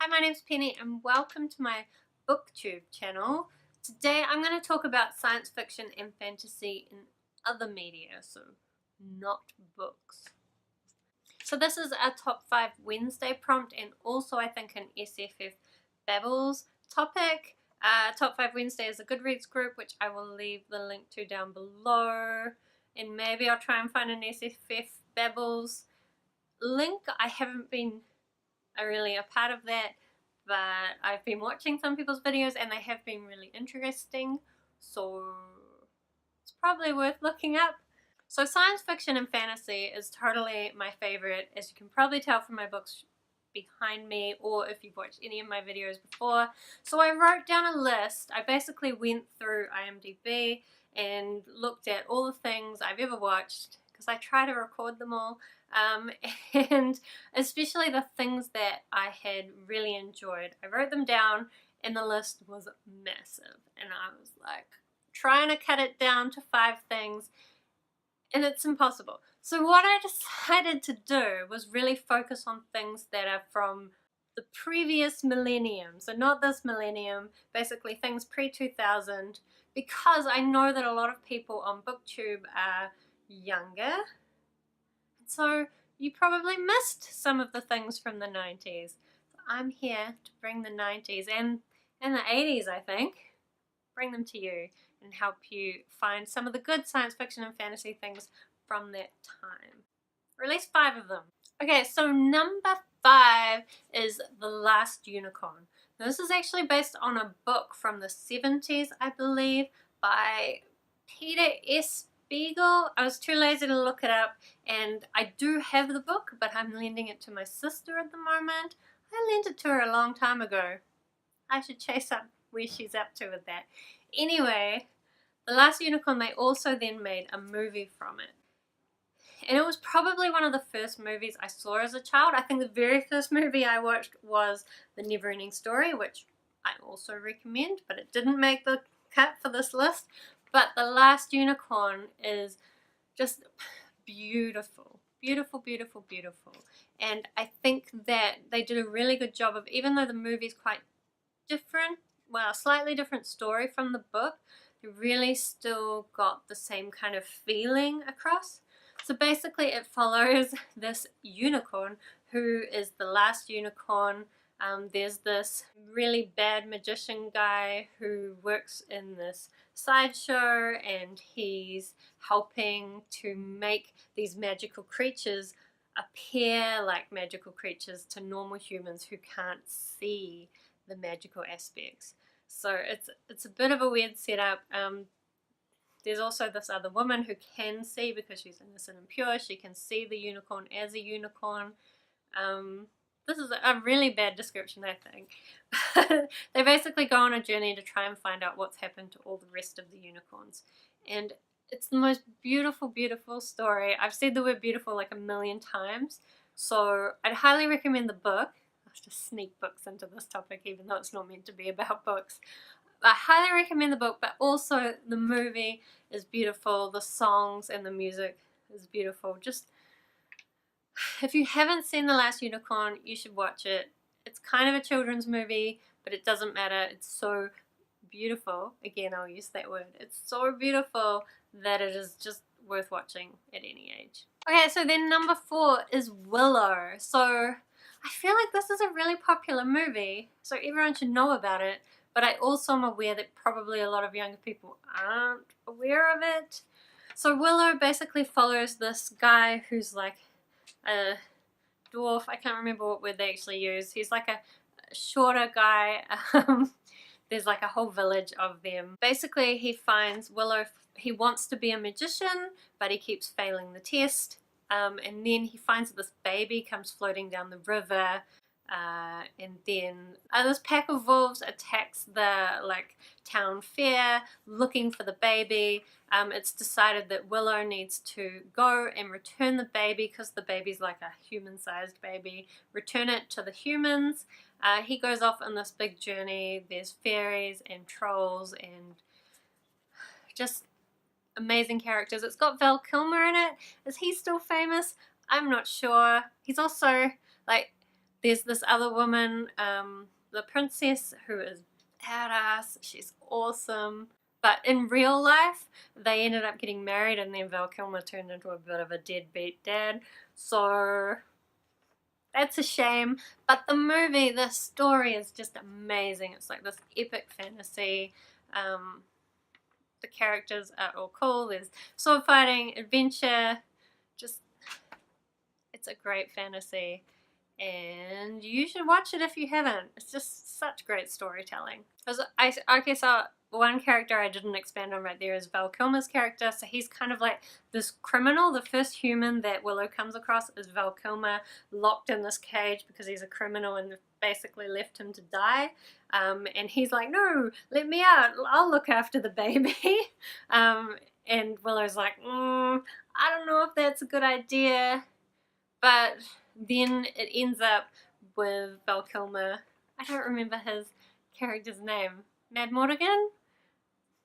Hi, my name's Penny and welcome to my booktube channel. Today I'm going to talk about science fiction and fantasy in other media, so not books. So this is a top 5 Wednesday prompt and also I think an SFF Babbles topic. Top 5 Wednesday is a Goodreads group which I will leave the link to down below, and maybe I'll try and find an SFF Babbles link. I haven't been really a part of that, but I've been watching some people's videos and they have been really interesting, so it's probably worth looking up. So science fiction and fantasy is totally my favorite, as you can probably tell from my books behind me or if you've watched any of my videos before. So I wrote down a list. I basically went through IMDb and looked at all the things I've ever watched, because I try to record them all, and especially the things that I had really enjoyed. I wrote them down and the list was massive, and I was like trying to cut it down to 5 things, and it's impossible. So what I decided to do was really focus on things that are from the previous millennium, so not this millennium, basically things pre-2000, because I know that a lot of people on booktube are younger, so you probably missed some of the things from the 90s. So I'm here to bring the 90s and the 80s, I think, bring them to you and help you find some of the good science fiction and fantasy things from that time. Or at least 5 of them. Okay, so number 5 is The Last Unicorn. Now, this is actually based on a book from the 70s, I believe, by Peter S. Beagle. I was too lazy to look it up, and I do have the book, but I'm lending it to my sister at the moment. I lent it to her a long time ago. I should chase up where she's up to with that. Anyway, The Last Unicorn, they also then made a movie from it. And it was probably one of the first movies I saw as a child. I think the very first movie I watched was The Never-Ending Story, which I also recommend, but it didn't make the cut for this list. But The Last Unicorn is just beautiful. Beautiful, beautiful, beautiful. And I think that they did a really good job of, even though the movie's quite different, well, a slightly different story from the book, they really still got the same kind of feeling across. So basically it follows this unicorn who is the last unicorn. There's this really bad magician guy who works in this sideshow, and he's helping to make these magical creatures appear like magical creatures to normal humans who can't see the magical aspects. So it's a bit of a weird setup. There's also this other woman who can see, because she's innocent and pure. She can see the unicorn as a unicorn. This is a really bad description, I think. They basically go on a journey to try and find out what's happened to all the rest of the unicorns. And it's the most beautiful, beautiful story. I've said the word beautiful like a million times, so I'd highly recommend the book. I have to sneak books into this topic even though it's not meant to be about books. I highly recommend the book, but also the movie is beautiful. The songs and the music is beautiful. Just, if you haven't seen The Last Unicorn, you should watch it. It's kind of a children's movie, but it doesn't matter. It's so beautiful. Again, I'll use that word. It's so beautiful that it is just worth watching at any age. Okay, so then number 4 is Willow. So I feel like this is a really popular movie, so everyone should know about it. But I also am aware that probably a lot of younger people aren't aware of it. So Willow basically follows this guy who's like a dwarf. I can't remember what word they actually use. He's like a shorter guy. There's like a whole village of them. Basically, he finds Willow. He wants to be a magician, but he keeps failing the test. And then he finds that this baby comes floating down the river. And then this pack of wolves attacks the town fair looking for the baby. It's decided that Willow needs to go and return the baby, because the baby's like a human-sized baby. Return it to the humans. He goes off on this big journey. There's fairies and trolls and just amazing characters. It's got Val Kilmer in it. Is he still famous? I'm not sure. He's also there's this other woman, the princess, who is badass. She's awesome. But in real life, they ended up getting married, and then Val Kilmer turned into a bit of a deadbeat dad. So that's a shame. But the movie, the story is just amazing. It's like this epic fantasy. The characters are all cool. There's sword fighting, adventure. Just, it's a great fantasy. And you should watch it if you haven't. It's just such great storytelling. Okay, so one character I didn't expand on right there is Val Kilmer's character. So he's kind of like this criminal. The first human that Willow comes across is Val Kilmer, locked in this cage because he's a criminal and basically left him to die. And he's like, no, let me out. I'll look after the baby. And Willow's like, I don't know if that's a good idea. But then it ends up with Val Kilmer. I don't remember his character's name. Maddigan?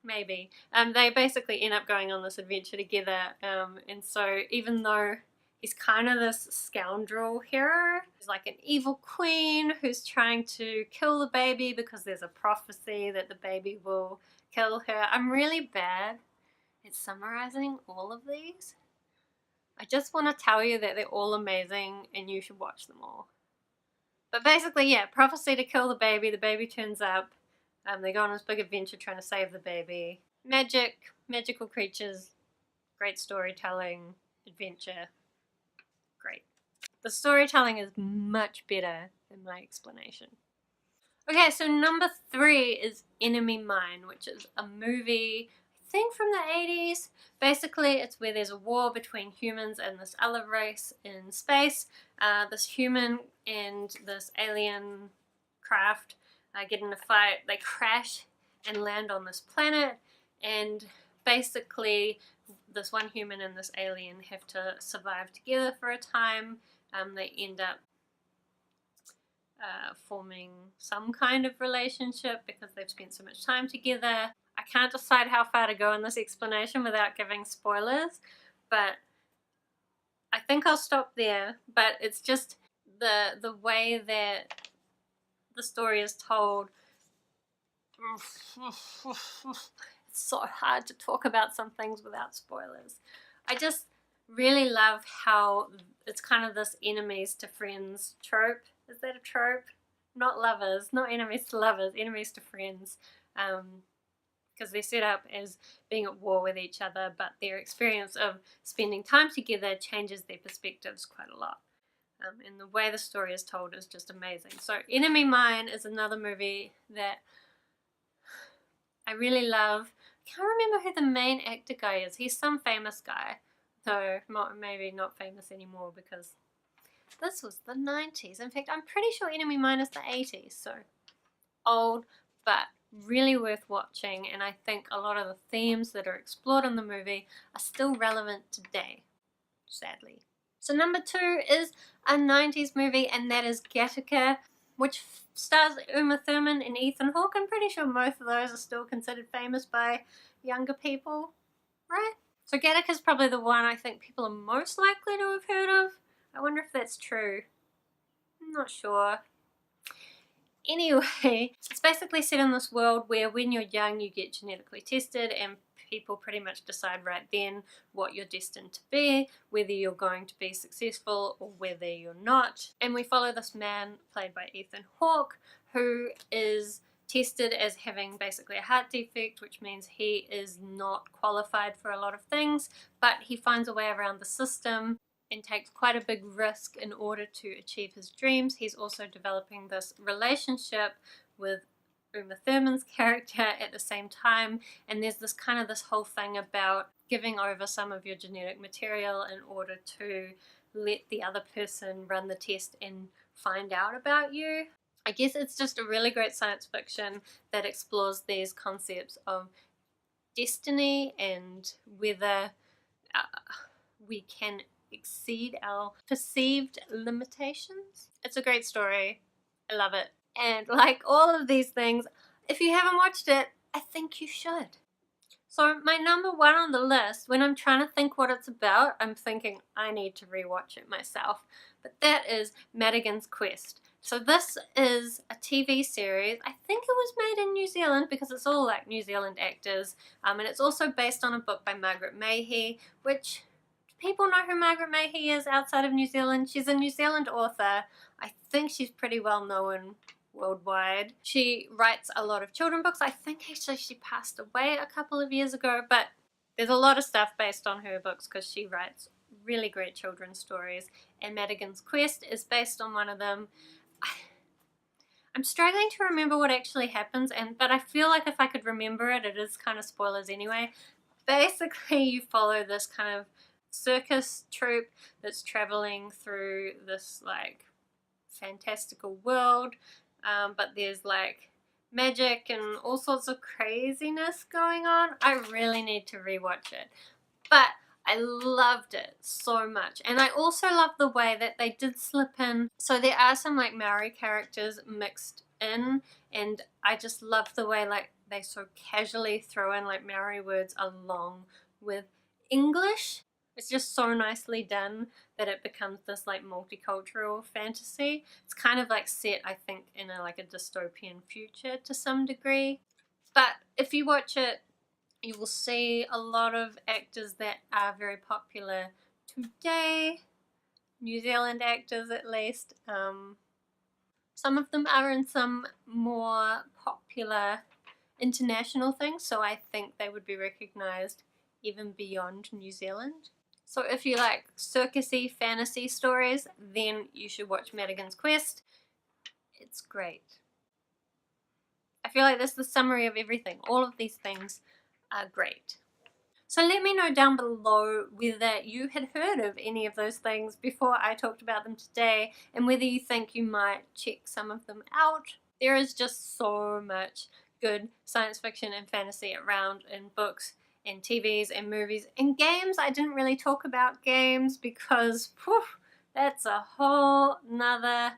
Maybe. They basically end up going on this adventure together. And so even though he's kind of this scoundrel hero, he's like an evil queen who's trying to kill the baby because there's a prophecy that the baby will kill her. I'm really bad at summarizing all of these. I just want to tell you that they're all amazing and you should watch them all. But basically, yeah, prophecy to kill the baby turns up, they go on this big adventure trying to save the baby. Magical creatures, great storytelling, adventure, great. The storytelling is much better than my explanation. Okay, so number 3 is Enemy Mine, which is a movie, I think from the 80s. Basically, it's where there's a war between humans and this other race in space. This human and this alien craft get in a fight. They crash and land on this planet, and basically this one human and this alien have to survive together for a time. They end up forming some kind of relationship because they've spent so much time together. I can't decide how far to go in this explanation without giving spoilers, but I think I'll stop there. But it's just the way that the story is told. It's so hard to talk about some things without spoilers. I just really love how it's kind of this enemies to friends trope. Is that a trope? Not lovers, not enemies to lovers, enemies to friends. Because they're set up as being at war with each other, but their experience of spending time together changes their perspectives quite a lot. And the way the story is told is just amazing. So Enemy Mine is another movie that I really love. I can't remember who the main actor guy is. He's some famous guy, though maybe not famous anymore because this was the 90s. In fact, I'm pretty sure Enemy Mine is the 80s, so old, but really worth watching. And I think a lot of the themes that are explored in the movie are still relevant today, sadly. So number 2 is a 90s movie, and that is Gattaca, which stars Uma Thurman and Ethan Hawke. I'm pretty sure most of those are still considered famous by younger people, right? So Gattaca is probably the one I think people are most likely to have heard of. I wonder if that's true. I'm not sure. Anyway, it's basically set in this world where when you're young you get genetically tested, and people pretty much decide right then what you're destined to be, whether you're going to be successful or whether you're not. And we follow this man played by Ethan Hawke, who is tested as having basically a heart defect, which means he is not qualified for a lot of things, but he finds a way around the system and takes quite a big risk in order to achieve his dreams. He's also developing this relationship with Uma Thurman's character at the same time, and there's this whole thing about giving over some of your genetic material in order to let the other person run the test and find out about you. I guess it's just a really great science fiction that explores these concepts of destiny and whether we can exceed our perceived limitations. It's a great story. I love it. And like all of these things, if you haven't watched it, I think you should. So my number 1 on the list, when I'm trying to think what it's about, I'm thinking I need to rewatch it myself. But that is Maddigan's Quest. So this is a TV series. I think it was made in New Zealand because it's all like New Zealand actors, and it's also based on a book by Margaret Mayhew, which people know who Margaret Mayhew is outside of New Zealand. She's a New Zealand author. I think she's pretty well known worldwide. She writes a lot of children books. I think actually she passed away a couple of years ago, but there's a lot of stuff based on her books because she writes really great children's stories, and Maddigan's Quest is based on one of them. I'm struggling to remember what actually happens, but I feel like if I could remember it, it is kind of spoilers anyway. Basically, you follow this kind of circus troupe that's traveling through this like fantastical world, but there's like magic and all sorts of craziness going on. I really need to rewatch it, but I loved it so much. And I also love the way that they did slip in, so there are some like Maori characters mixed in, and I just love the way like they so casually throw in like Maori words along with English. It's just so nicely done that it becomes this like multicultural fantasy. It's kind of like set, I think, in like a dystopian future to some degree. But if you watch it, you will see a lot of actors that are very popular today, New Zealand actors at least. Some of them are in some more popular international things, so I think they would be recognised even beyond New Zealand. So if you like circusy fantasy stories, then you should watch Maddigan's Quest. It's great. I feel like that's the summary of everything. All of these things are great. So let me know down below whether you had heard of any of those things before I talked about them today, and whether you think you might check some of them out. There is just so much good science fiction and fantasy around in books and TVs and movies and games. I didn't really talk about games because that's a whole nother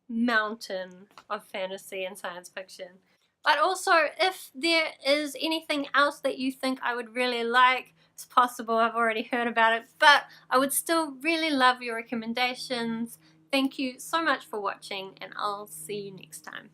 mountain of fantasy and science fiction. But also, if there is anything else that you think I would really like, it's possible I've already heard about it, but I would still really love your recommendations. Thank you so much for watching, and I'll see you next time.